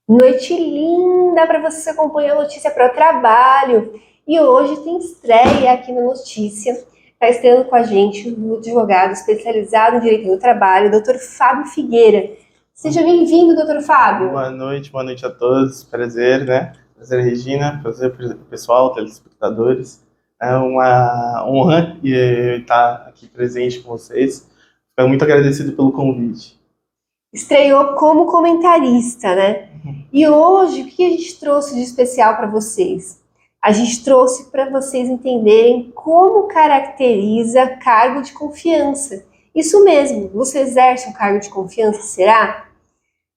Noite linda para você acompanhar a Notícia para o Trabalho. E hoje tem estreia aqui na Notícia. Está estreando com a gente o advogado especializado em Direito do Trabalho, Dr. Fábio Figueira. Seja bem-vindo, Dr. Fábio. Boa noite a todos. Prazer, né? Prazer, Regina. Prazer, pessoal, telespectadores. É uma honra estar aqui presente com vocês. Fico muito agradecido pelo convite. Estreou como comentarista, né? E hoje, o que a gente trouxe de especial para vocês? A gente trouxe para vocês entenderem como caracteriza cargo de confiança. Isso mesmo, você exerce um cargo de confiança, será?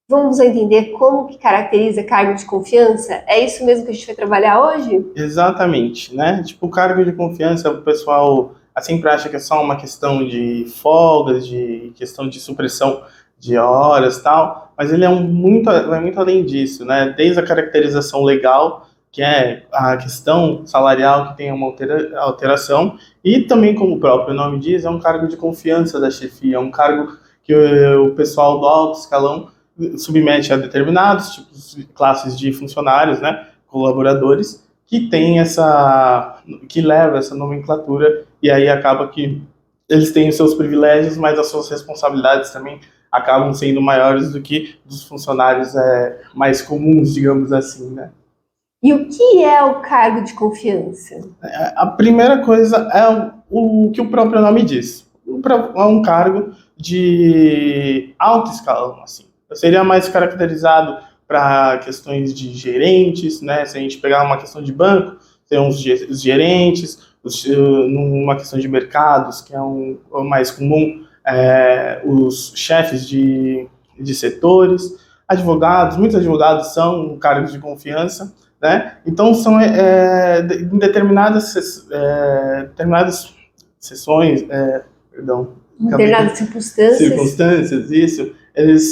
Vamos entender como que caracteriza cargo de confiança? É isso mesmo que a gente vai trabalhar hoje? Exatamente, né? Tipo, o cargo de confiança, o pessoal sempre acha que é só uma questão de folgas, de questão de supressão de horas e tal, mas ele vai muito além disso, né? Desde a caracterização legal, que é a questão salarial que tem uma alteração, e também, como o próprio nome diz, é um cargo de confiança da chefia, é um cargo que o pessoal do alto escalão submete a determinados tipos de classes de funcionários, né? Colaboradores, que leva essa nomenclatura, e aí acaba que eles têm os seus privilégios, mas as suas responsabilidades também acabam sendo maiores do que dos funcionários mais comuns, digamos assim, né? E o que é o cargo de confiança? A primeira coisa é o que o próprio nome diz. É um cargo de alto escalão, assim. Seria mais caracterizado para questões de gerentes, né? Se a gente pegar uma questão de banco, tem os gerentes, numa questão de mercados, que é o mais comum, os chefes de setores, advogados, muitos advogados são cargos de confiança, né? Então, em determinadas sessões, Determinadas circunstâncias, isso, eles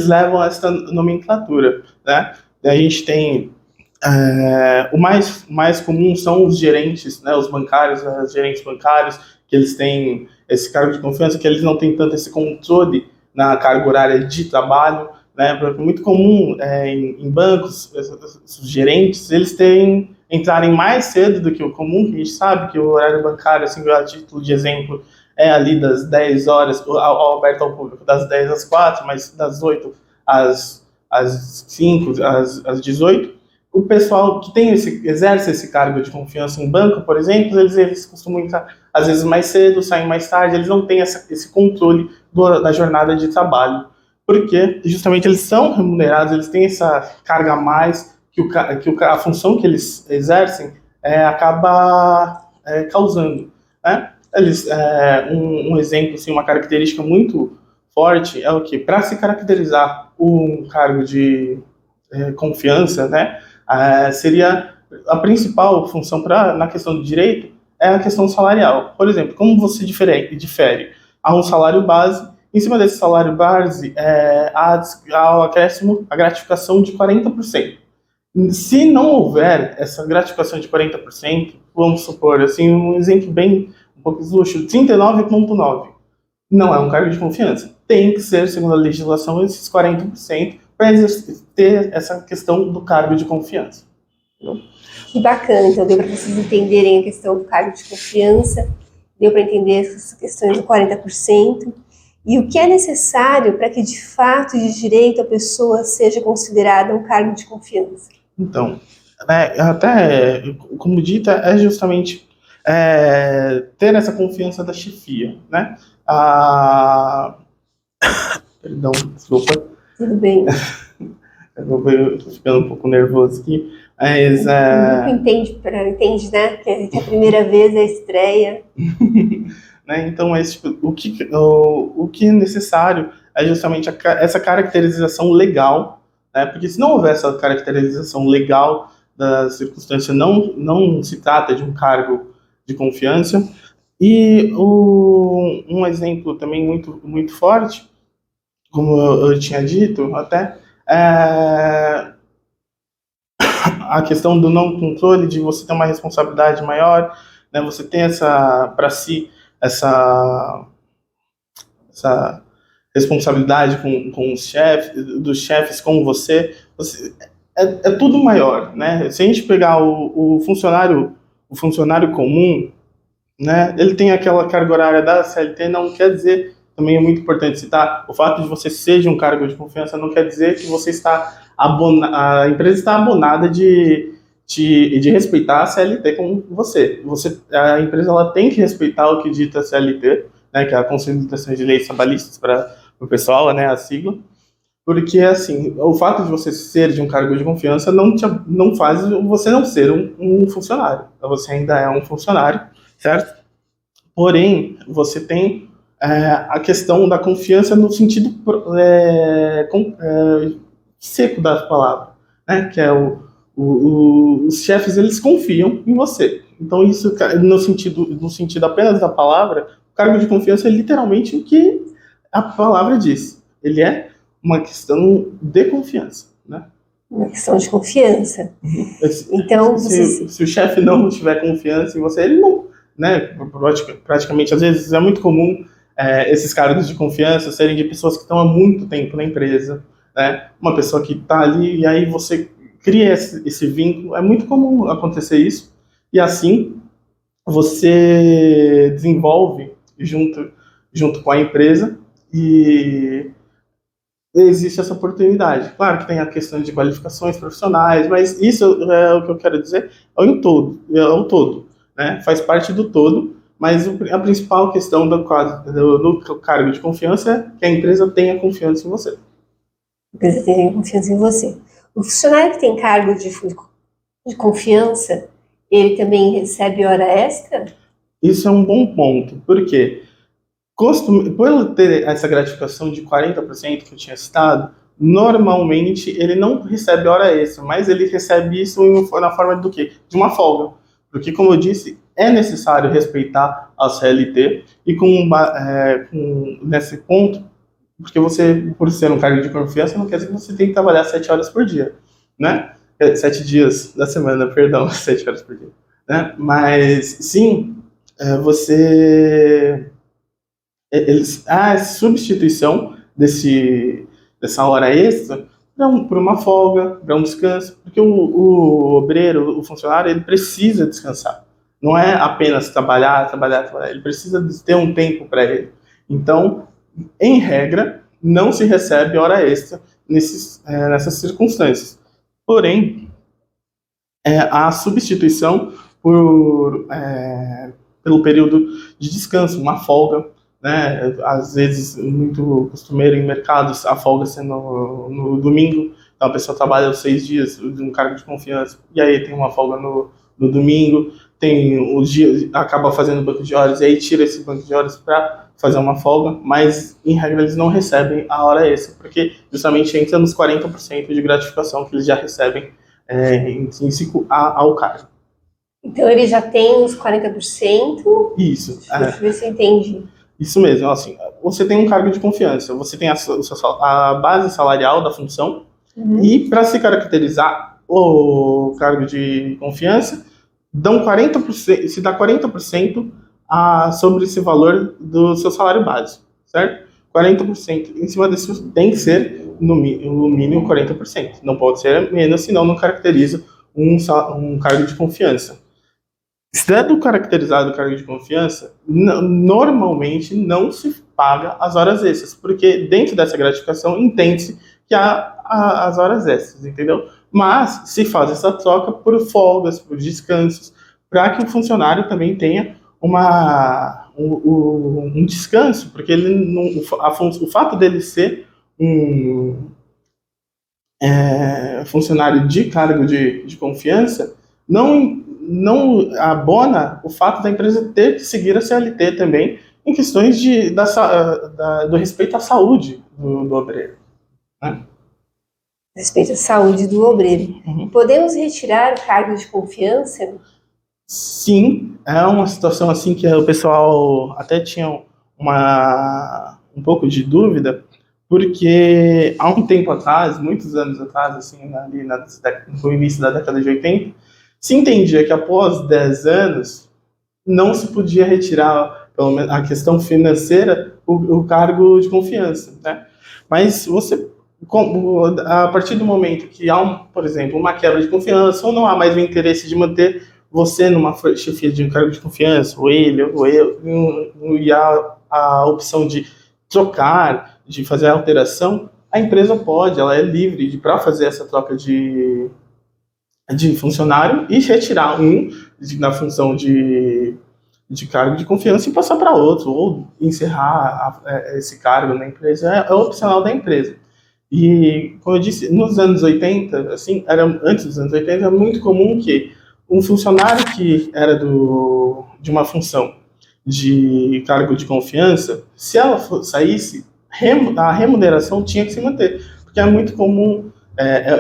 levam a essa nomenclatura, né? A gente tem o mais comum são os gerentes, né? Os bancários, os gerentes bancários, que eles têm esse cargo de confiança, que eles não têm tanto esse controle na carga horária de trabalho, né? Porque é muito comum em bancos, os gerentes, entrarem mais cedo do que o comum, que a gente sabe que o horário bancário, assim, a título de exemplo, é ali das 10 horas, aberto ao público, das 10 às 4, mas das 8 às 5, às 18. O pessoal que exerce esse cargo de confiança em banco, por exemplo, eles costumam entrar, às vezes, mais cedo, saem mais tarde, eles não têm esse controle da jornada de trabalho, porque justamente eles são remunerados, eles têm essa carga a mais que a função que eles exercem acaba causando, né? Um exemplo, assim, uma característica muito forte é o que, para se caracterizar um cargo de confiança, né, seria a principal função na questão do direito é a questão salarial. Por exemplo, como você difere a um salário base, em cima desse salário base, há o acréscimo, a gratificação de 40%. Se não houver essa gratificação de 40%, vamos supor, assim, um exemplo bem um pouco esdrúxulo, 39,9%, não é um cargo de confiança. Tem que ser, segundo a legislação, esses 40% para ter essa questão do cargo de confiança. Entendeu? Que bacana, então deu para vocês entenderem a questão do cargo de confiança, deu para entender essas questões do 40%, e o que é necessário para que de fato, de direito, a pessoa seja considerada um cargo de confiança. Então, até como dita, é justamente ter essa confiança da chefia, né? Perdão, desculpa. Tudo bem. Eu tô ficando um pouco nervoso aqui, mas... Nunca entende, né? Que é a primeira vez, a estreia. Né? Então, o que é necessário é justamente essa caracterização legal, né? Porque se não houver essa caracterização legal da circunstância, não se trata de um cargo de confiança. E um exemplo também muito, muito forte, como eu tinha dito até, a questão do não controle, de você ter uma responsabilidade maior, né? Você tem para si essa responsabilidade com os chefes, dos chefes com você, é tudo maior, né? Se a gente pegar o funcionário comum, né, ele tem aquela carga horária da CLT, não quer dizer, também é muito importante citar, o fato de você ser de um cargo de confiança não quer dizer que você está a empresa está abonada de respeitar a CLT com você. A empresa ela tem que respeitar o que dita a CLT, né, que é a Consolidação de Leis Trabalhistas para o pessoal, né, a sigla, porque assim, o fato de você ser de um cargo de confiança não faz você não ser um funcionário. Então, você ainda é um funcionário, certo? Porém, você tem a questão da confiança no sentido seco da palavra, né? Que é os chefes, eles confiam em você. Então, isso, no sentido apenas da palavra, o cargo de confiança é literalmente o que a palavra diz. Ele é uma questão de confiança, né? Uma questão de confiança. Então, se o chefe não tiver confiança em você, ele não, né? Praticamente, às vezes é muito comum esses cargos de confiança serem de pessoas que estão há muito tempo na empresa, né? Uma pessoa que está ali e aí você cria esse vínculo. É muito comum acontecer isso, e assim você desenvolve junto com a empresa, e existe essa oportunidade. Claro que tem a questão de qualificações profissionais, mas isso é o que eu quero dizer, é o todo, né? Faz parte do todo, mas a principal questão do cargo de confiança é que a empresa tenha confiança em você. A empresa tenha confiança em você. O funcionário que tem cargo de confiança, ele também recebe hora extra? Isso é um bom ponto, porque por ele ter essa gratificação de 40% que eu tinha citado, normalmente ele não recebe hora extra, mas ele recebe isso na forma do quê? De uma folga. Porque, como eu disse, é necessário respeitar a CLT, e nesse ponto, porque você, por ser um cargo de confiança, não quer dizer que você tem que trabalhar 7 horas por dia, né? 7 dias da semana, perdão, 7 horas por dia, né? Mas, sim, a substituição dessa hora extra por uma folga, para um descanso, porque o obreiro, o funcionário, ele precisa descansar. Não é apenas trabalhar, ele precisa ter um tempo para ele. Então, em regra, não se recebe hora extra nessas circunstâncias. Porém, a substituição pelo período de descanso, uma folga, né? Às vezes, muito costumeiro em mercados, a folga sendo no domingo. Então, a pessoa trabalha os 6 dias de um cargo de confiança, e aí tem uma folga no domingo, tem os dias, acaba fazendo banco de horas, e aí tira esse banco de horas para fazer uma folga, mas, em regra, eles não recebem a hora extra, porque justamente entra nos 40% de gratificação que eles já recebem intrínseco ao cargo. Então, ele já tem os 40%? Isso. Deixa eu ver se eu entendi. Isso mesmo, assim, você tem um cargo de confiança, você tem a base salarial da função, e para se caracterizar o cargo de confiança, se dá 40% sobre esse valor do seu salário base, certo? 40%. Em cima disso tem que ser no mínimo 40%. Não pode ser menos, senão não caracteriza um cargo de confiança. Sendo caracterizado cargo de confiança, normalmente não se paga as horas extras, porque dentro dessa gratificação entende-se que há as horas extras, entendeu? Mas se faz essa troca por folgas, por descansos, para que o funcionário também tenha um descanso, porque o fato dele ser um funcionário de cargo de confiança não abona o fato da empresa ter que seguir a CLT também em questões do respeito à saúde do obreiro, né? Respeito à saúde do obreiro. Podemos retirar o cargo de confiança? Sim, é uma situação assim que o pessoal até tinha um pouco de dúvida, porque há um tempo atrás, muitos anos atrás, assim, ali no início da década de 80, se entendia que após 10 anos não se podia retirar, pelo menos, a questão financeira o cargo de confiança, né? Mas você, a partir do momento que há, por exemplo, uma quebra de confiança, ou não há mais o interesse de manter você numa chefia de um cargo de confiança, ou eu, e a opção de trocar, de fazer a alteração, a empresa pode, ela é livre para fazer essa troca de funcionário e retirar na função de cargo de confiança e passar para outro, ou encerrar esse cargo na empresa, é opcional da empresa. E, como eu disse, nos anos 80, assim, antes dos anos 80, era muito comum que um funcionário que era de uma função de cargo de confiança, se ela saísse, a remuneração tinha que se manter, porque é muito comum,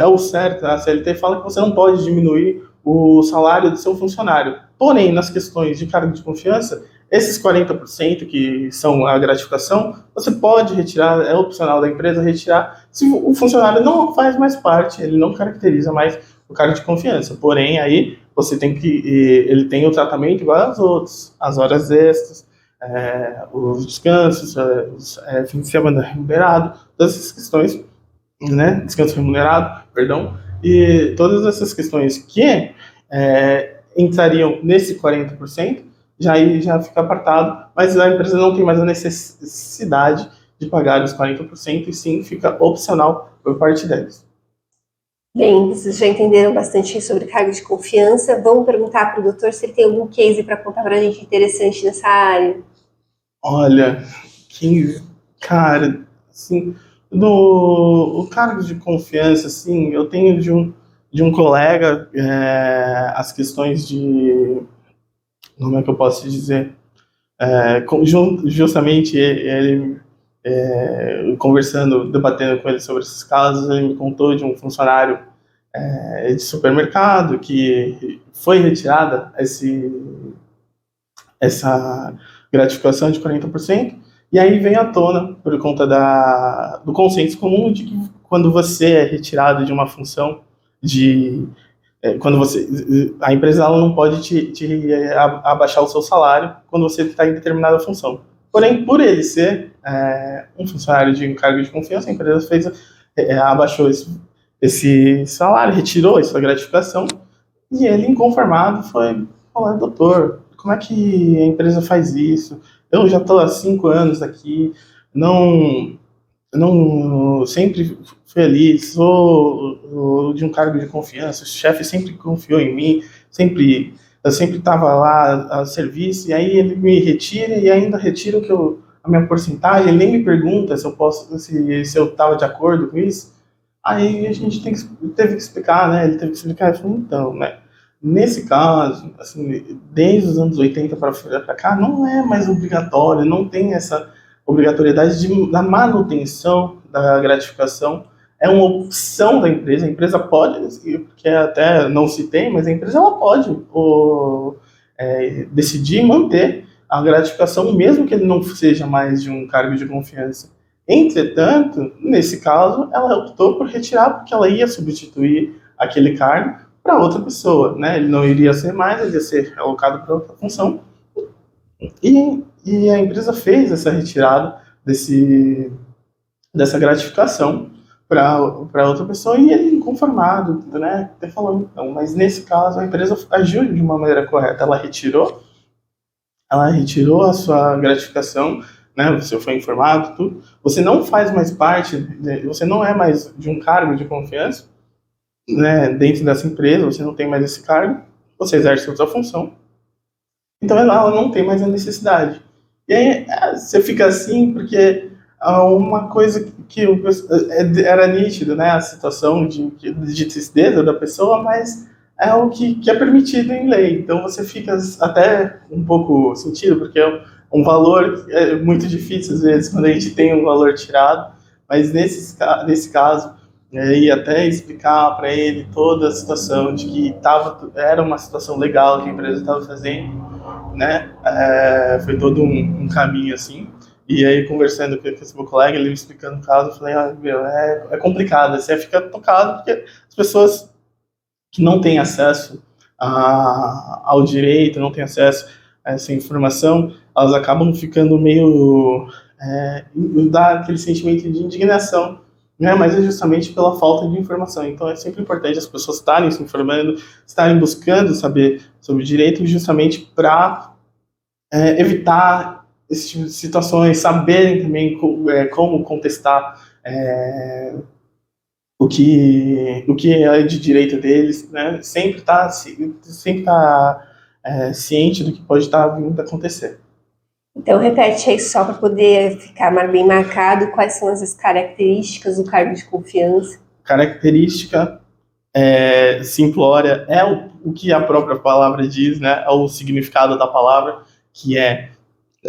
o certo, a CLT fala que você não pode diminuir o salário do seu funcionário. Porém, nas questões de cargo de confiança, esses 40% que são a gratificação, você pode retirar, é opcional da empresa retirar, se o funcionário não faz mais parte, ele não caracteriza mais o cargo de confiança. Porém, aí você tem ele tem o tratamento igual aos outros, as horas extras, os descansos, fim de semana remunerado, todas essas questões, né, descanso remunerado, perdão, e todas essas questões que entrariam nesse 40%, já fica apartado, mas a empresa não tem mais a necessidade de pagar os 40%, e sim fica opcional por parte deles. Bem, vocês já entenderam bastante sobre cargo de confiança. Vamos perguntar para o doutor se ele tem algum case para contar para a gente interessante nessa área. Olha, cara, assim, o cargo de confiança, assim, eu tenho de um colega as questões de, como é que eu posso dizer, justamente ele, conversando, debatendo com ele sobre esses casos, ele me contou de um funcionário de supermercado que foi retirada essa gratificação de 40%, e aí vem à tona, por conta do consenso comum, de que quando você é retirado de uma função, quando a empresa ela não pode te abaixar o seu salário quando você está em determinada função. Porém, por ele ser um funcionário de um cargo de confiança, a empresa abaixou esse salário, retirou essa gratificação, e ele, inconformado, foi falar: doutor, como é que a empresa faz isso? Eu já estou há 5 anos aqui, não sempre fui ali, sou de um cargo de confiança, o chefe sempre confiou em mim, eu sempre estava lá a serviço, e aí ele me retira e ainda retira a minha porcentagem, ele nem me pergunta se eu estava de acordo com isso. Aí a gente teve que explicar, né? Ele teve que explicar, ele falou: então, né? Nesse caso, assim, desde os anos 80 para cá, não é mais obrigatório, não tem essa obrigatoriedade da manutenção da gratificação. É uma opção da empresa. A empresa pode, que até não citei, mas a empresa ela pode decidir manter a gratificação, mesmo que ele não seja mais de um cargo de confiança. Entretanto, nesse caso, ela optou por retirar, porque ela ia substituir aquele cargo para outra pessoa, né? Ele não iria ser mais, ele ia ser alocado para outra função. E a empresa fez essa retirada dessa gratificação para outra pessoa, e ele inconformado, né? Até falando, então, mas nesse caso a empresa agiu de uma maneira correta, ela retirou a sua gratificação, né? Você foi informado, tudo. Você não faz mais parte, você não é mais de um cargo de confiança, né, dentro dessa empresa, você não tem mais esse cargo, você exerce outra função, então ela não tem mais a necessidade. E aí você fica assim, porque uma coisa que era nítido, né, a situação de tristeza da pessoa, mas é o que é permitido em lei, então você fica até um pouco sentido, porque é um valor muito difícil às vezes quando a gente tem um valor tirado, mas nesse caso, e até explicar para ele toda a situação de que era uma situação legal que a empresa estava fazendo, né? Foi todo um caminho assim. E aí, conversando com esse meu colega, ele me explicando o caso, eu falei: meu, é complicado. Você fica tocado porque as pessoas que não têm acesso ao direito, não têm acesso a essa informação, elas acabam ficando dá aquele sentimento de indignação, né? Mas é justamente pela falta de informação. Então é sempre importante as pessoas estarem se informando, estarem buscando saber sobre o direito, justamente para evitar esse tipo de situações, saberem também como contestar o que é de direito deles, né? Sempre tá ciente do que pode estar vindo a acontecer. Então, repete aí só para poder ficar mais bem marcado quais são as características do cargo de confiança. Característica simplória é o que a própria palavra diz, né? É o significado da palavra, que é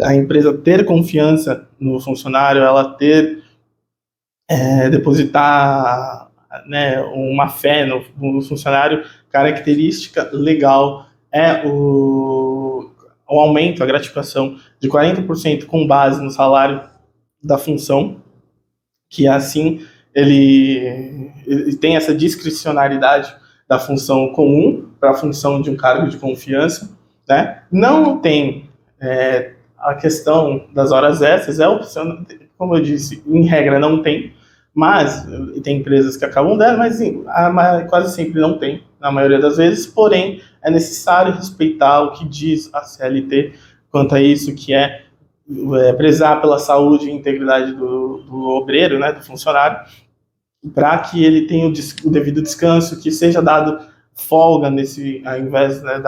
a empresa ter confiança no funcionário, ela depositar, né, uma fé no funcionário. Característica legal é o aumento, a gratificação de 40% com base no salário da função, que assim ele tem essa discricionariedade da função comum para a função de um cargo de confiança, né? Não tem a questão das horas extras, é opcional, como eu disse, em regra não tem, mas tem empresas que acabam dando, mas quase sempre não tem, na maioria das vezes. Porém, é necessário respeitar o que diz a CLT quanto a isso, que é prezar pela saúde e integridade do obreiro, né, do funcionário, para que ele tenha o devido descanso, que seja dado folga ao invés, né,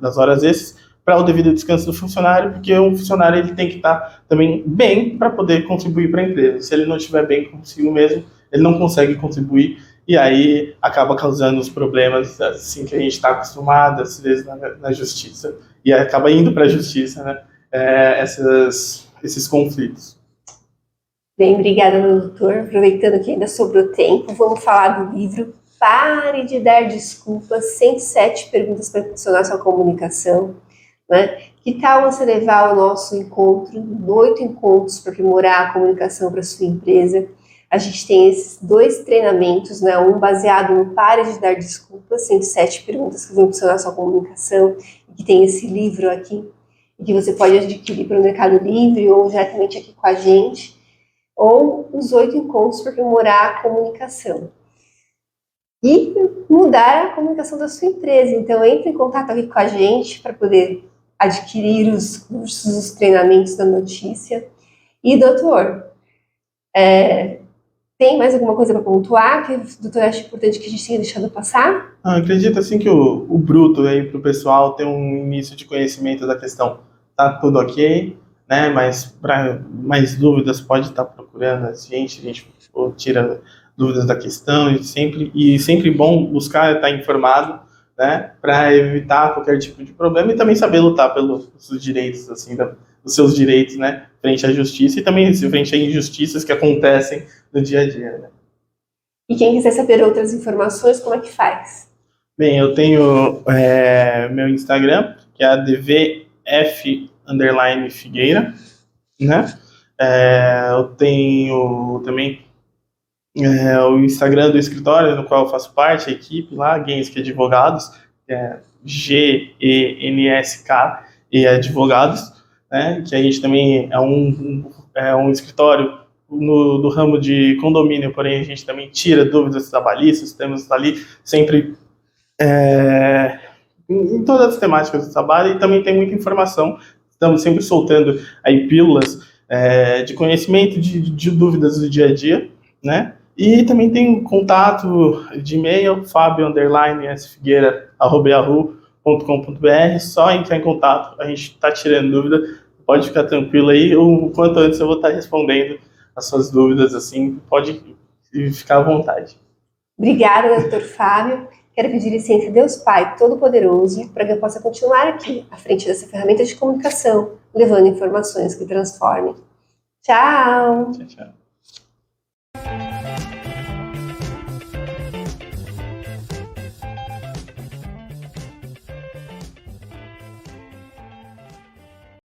das horas extras, para o devido descanso do funcionário, porque o funcionário ele tem que estar também bem para poder contribuir para a empresa. Se ele não estiver bem consigo mesmo, ele não consegue contribuir, e aí acaba causando os problemas assim que a gente está acostumado, às vezes, na justiça, e acaba indo para a justiça, né, esses conflitos. Bem, obrigada, doutor. Aproveitando que ainda sobrou tempo, vamos falar do livro Pare de Dar Desculpas, 107 perguntas para impulsionar sua comunicação. Né? Que tal você levar o nosso encontro, 8 encontros para aprimorar a comunicação para sua empresa? A gente tem esses 2 treinamentos, né? Um baseado no Pare de Dar Desculpas, 107 perguntas que vão impulsionar sua comunicação, e que tem esse livro aqui, que você pode adquirir pelo Mercado Livre ou diretamente aqui com a gente, ou os 8 encontros para aprimorar a comunicação e mudar a comunicação da sua empresa. Então, entre em contato aqui com a gente para poder adquirir os cursos, os treinamentos da notícia. E, doutor, tem mais alguma coisa para pontuar que o doutor acha importante que a gente tenha deixado passar? Acredito assim que o bruto aí para o pessoal ter um início de conhecimento da questão. Tá tudo ok, né? Mas para mais dúvidas pode estar procurando a gente tira dúvidas da questão, e sempre bom buscar estar informado, né? Para evitar qualquer tipo de problema e também saber lutar pelos seus direitos, assim, os seus direitos, né? Frente à justiça e também frente a injustiças que acontecem no dia a dia, né? E quem quiser saber outras informações, como é que faz? Bem, eu tenho meu Instagram, que é advf_figueira, né? Eu tenho também o Instagram do escritório, no qual eu faço parte, a equipe lá, Gensk Advogados, GENSK e Advogados, né? Que a gente também é um escritório do ramo de condomínio, porém a gente também tira dúvidas trabalhistas, temos ali sempre em todas as temáticas do trabalho, e também tem muita informação, estamos sempre soltando aí pílulas de conhecimento, de dúvidas do dia a dia, né? E também tem contato de e-mail, fabio_sfigueira@yahoo.com.br, só entrar em contato, a gente está tirando dúvida, pode ficar tranquilo aí, o quanto antes eu vou estar respondendo as suas dúvidas, assim, pode ficar à vontade. Obrigada, doutor Fábio. Quero pedir licença a Deus Pai Todo-Poderoso para que eu possa continuar aqui, à frente dessa ferramenta de comunicação, levando informações que transformem. Tchau! Tchau, tchau.